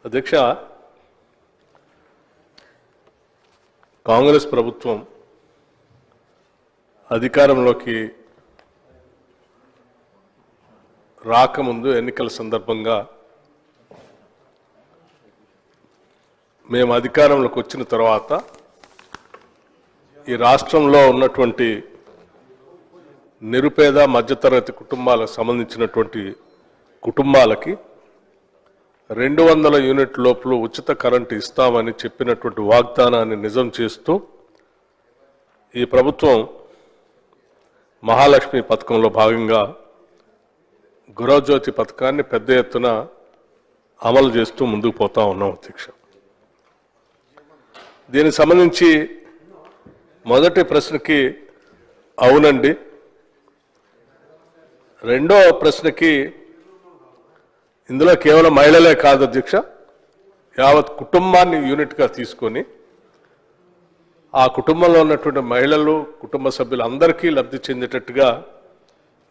అధ్యక్ష, కాంగ్రెస్ ప్రభుత్వం అధికారంలోకి రాకముందు ఎన్నికల సందర్భంగా మేము అధికారంలోకి వచ్చిన తర్వాత ఈ రాష్ట్రంలో ఉన్నటువంటి నిరుపేద మధ్యతరగతి కుటుంబాలకు సంబంధించినటువంటి కుటుంబాలకి 200 యూనిట్ లోపల ఉచిత కరెంటు ఇస్తామని చెప్పినటువంటి వాగ్దానాన్ని నిజం చేస్తూ ఈ ప్రభుత్వం మహాలక్ష్మి పథకంలో భాగంగా గృహజ్యోతి పథకాన్ని పెద్ద ఎత్తున అమలు చేస్తూ ముందుకు పోతా ఉన్నాం అధ్యక్ష. దీనికి సంబంధించి మొదటి ప్రశ్నకి అవునండి, రెండో ప్రశ్నకి ఇందులో కేవలం మహిళలే కాదు అధ్యక్ష, యావత్ కుటుంబాన్ని యూనిట్గా తీసుకొని ఆ కుటుంబంలో ఉన్నటువంటి మహిళలు కుటుంబ సభ్యులు అందరికీ లబ్ధి చెందేటట్టుగా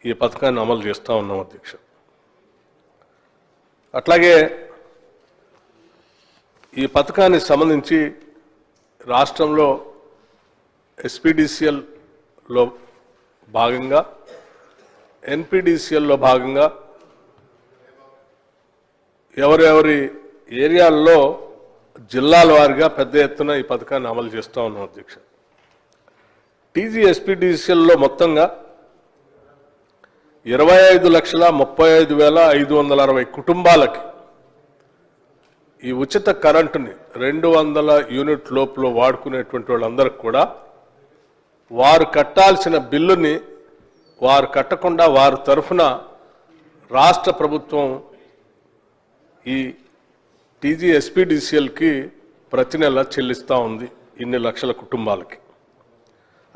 ఈ పథకాన్ని అమలు చేస్తూ ఉన్నాం అధ్యక్ష. అట్లాగే ఈ పథకానికి సంబంధించి రాష్ట్రంలో ఎస్పీడీసీఎల్లో భాగంగా ఎన్పీడీసీఎల్లో భాగంగా ఎవరెవరి ఏరియాల్లో జిల్లాల వారిగా పెద్ద ఎత్తున ఈ పథకాన్ని అమలు చేస్తూ ఉన్నాం అధ్యక్ష. టీజీఎస్పీడీసీఎల్లో మొత్తంగా 25,35,560 కుటుంబాలకి ఈ ఉచిత కరెంటుని 200 యూనిట్ లోపల వాడుకునేటువంటి వాళ్ళందరికీ కూడా వారు కట్టాల్సిన బిల్లుని వారు కట్టకుండా వారి తరఫున రాష్ట్ర ప్రభుత్వం ఈ టీజీఎస్పీడీసీఎల్కి ప్రతి నెల చెల్లిస్తూ ఉంది ఇన్ని లక్షల కుటుంబాలకి.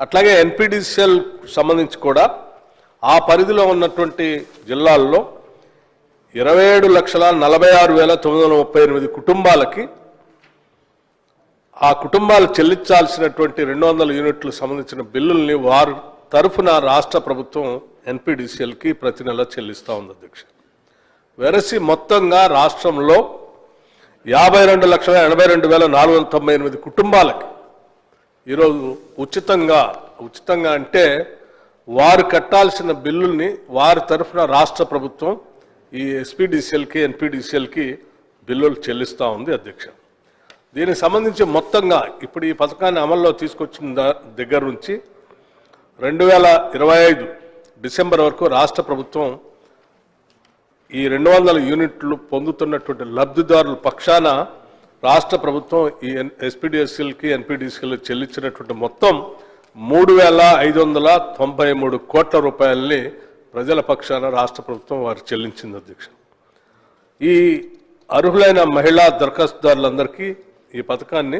అట్లాగే ఎన్పీడీసీఎల్ సంబంధించి కూడా ఆ పరిధిలో ఉన్నటువంటి జిల్లాల్లో 27,46,938 కుటుంబాలకి ఆ కుటుంబాలు చెల్లించాల్సినటువంటి 200 యూనిట్లకు సంబంధించిన బిల్లుల్ని వారి తరఫున రాష్ట్ర ప్రభుత్వం ఎన్పీడీసీఎల్కి ప్రతి నెల చెల్లిస్తూ ఉంది అధ్యక్ష. వెరసి మొత్తంగా రాష్ట్రంలో 52,82,498 కుటుంబాలకి ఈరోజు ఉచితంగా అంటే వారు కట్టాల్సిన బిల్లుల్ని వారి తరఫున రాష్ట్ర ప్రభుత్వం ఈ ఎస్పీడీసీఎల్కి ఎన్పీడీసీఎల్కి బిల్లులు చెల్లిస్తూ ఉంది అధ్యక్ష. దీనికి సంబంధించి మొత్తంగా ఇప్పుడు ఈ పథకాన్ని అమల్లో తీసుకొచ్చిన దగ్గర నుంచి 2025 డిసెంబర్ వరకు రాష్ట్ర ప్రభుత్వం ఈ 200 యూనిట్లు పొందుతున్నటువంటి లబ్ధిదారుల పక్షాన రాష్ట్ర ప్రభుత్వం ఈ ఎస్పీడీసీఎల్కి ఎన్పీడీసీఎల్కి చెల్లించినటువంటి మొత్తం 3,593 కోట్ల రూపాయలని ప్రజల పక్షాన రాష్ట్ర ప్రభుత్వం వారు చెల్లించింది అధ్యక్ష. ఈ అర్హులైన మహిళా దరఖాస్తుదారులందరికీ ఈ పథకాన్ని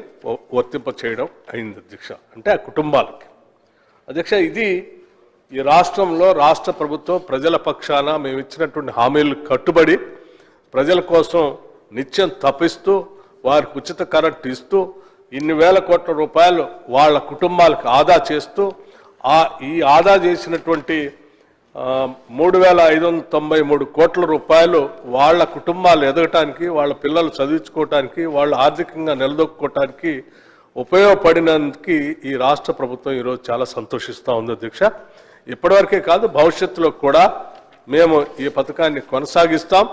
వర్తింప చేయడం అయింది అధ్యక్ష. అంటే ఆ కుటుంబాలకి అధ్యక్ష, ఇది ఈ రాష్ట్రంలో రాష్ట్ర ప్రభుత్వం ప్రజల పక్షాన మేము ఇచ్చినటువంటి హామీలు కట్టుబడి ప్రజల కోసం నిత్యం తప్పిస్తూ వారికి ఉచిత కరెంట్ ఇస్తూ ఇన్ని వేల కోట్ల రూపాయలు వాళ్ళ కుటుంబాలకు ఆదా చేస్తూ ఈ ఆదా చేసినటువంటి 3,593 కోట్ల రూపాయలు వాళ్ళ కుటుంబాలు ఎదగటానికి, వాళ్ళ పిల్లలు చదివించుకోవటానికి, వాళ్ళు ఆర్థికంగా నిలదొక్కుకోవటానికి ఉపయోగపడినందుకు ఈ రాష్ట్ర ప్రభుత్వం ఈరోజు చాలా సంతోషిస్తూ ఉంది అధ్యక్ష. ఇప్పటివరకే కాదు, భవిష్యత్తులో కూడా మేము ఈ పథకాన్ని కొనసాగిస్తాం.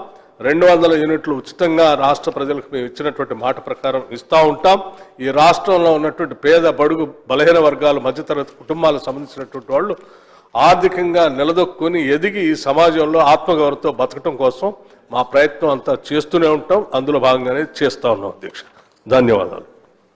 200 యూనిట్లు ఉచితంగా రాష్ట్ర ప్రజలకు మేము ఇచ్చినటువంటి మాట ప్రకారం ఇస్తూ ఉంటాం. ఈ రాష్ట్రంలో ఉన్నటువంటి పేద బడుగు బలహీన వర్గాలు మధ్యతరగతి కుటుంబాలకు సంబంధించినటువంటి వాళ్ళు ఆర్థికంగా నిలదొక్కుని ఎదిగి ఈ సమాజంలో ఆత్మగౌరవంతో బతకటం కోసం మా ప్రయత్నం అంతా చేస్తూనే ఉంటాం. అందులో భాగంగానే చేస్తూ ఉన్నాం అధ్యక్ష. ధన్యవాదాలు.